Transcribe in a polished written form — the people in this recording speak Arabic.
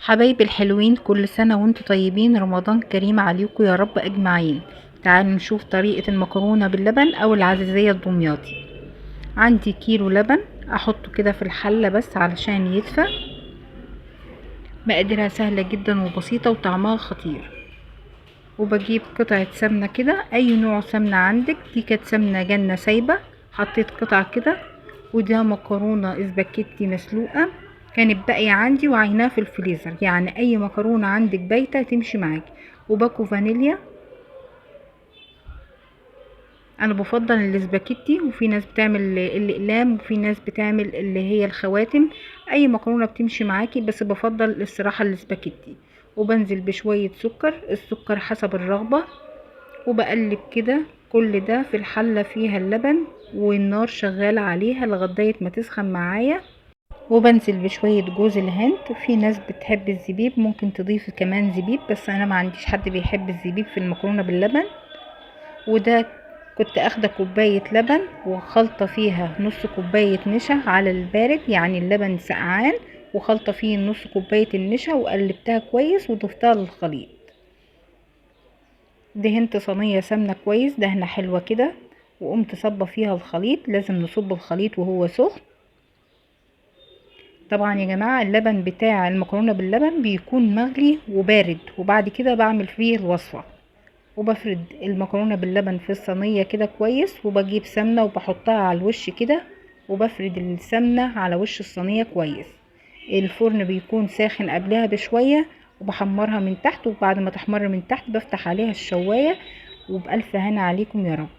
حبايبي الحلوين، كل سنة وانتم طيبين. رمضان كريم عليكم يا رب اجمعين. تعالوا نشوف طريقة المكرونة باللبن او العزيزية الدمياطي. عندي كيلو لبن احطه كده في الحلة بس علشان يدفى. مقاديرها سهلة جدا وبسيطة وطعمها خطير. وبجيب قطعة سمنة كده، اي نوع سمنة عندك. دي كانت سمنة جنة سايبة، حطيت قطعة كده. وده مكرونة اسباجيتي مسلوقة كانت باقية عندي وعيناها في الفريزر، يعني اي مكرونة عندك بايتة تمشي معاكي. وباكو فانيليا، انا بفضل الاسباجيتي، وفي ناس بتعمل الاقلام وفي ناس بتعمل اللي هي الخواتم. اي مكرونة بتمشي معاكي، بس بفضل الصراحة الاسباجيتي. وبنزل بشوية سكر، السكر حسب الرغبة. وبقلب كده كل ده في الحلة فيها اللبن، والنار شغالة عليها لغاية ما تسخن معايا. وبنزل بشوية جوز الهند، في ناس بتحب الزبيب ممكن تضيف كمان زبيب، بس انا ما عنديش حد بيحب الزبيب في المكرونة باللبن. وده كنت اخده كوباية لبن وخلطة فيها نص كوباية نشا على البارد، يعني اللبن سقعان، وخلطة فيه نص كوباية النشا وقلبتها كويس وضفتها للخليط. دهنت صينية سمنة كويس، دهنة حلوة كده، وقمت صبة فيها الخليط. لازم نصب الخليط وهو سخن. طبعا يا جماعة اللبن بتاع المكرونة باللبن بيكون مغلي وبارد، وبعد كده بعمل فيه الوصفة. وبفرد المكرونة باللبن في الصينية كده كويس، وبجيب سمنة وبحطها على الوش كده، وبفرد السمنة على وش الصينية كويس. الفرن بيكون ساخن قبلها بشوية، وبحمرها من تحت، وبعد ما تحمر من تحت بفتح عليها الشواية. وبألف هنا عليكم يا رب.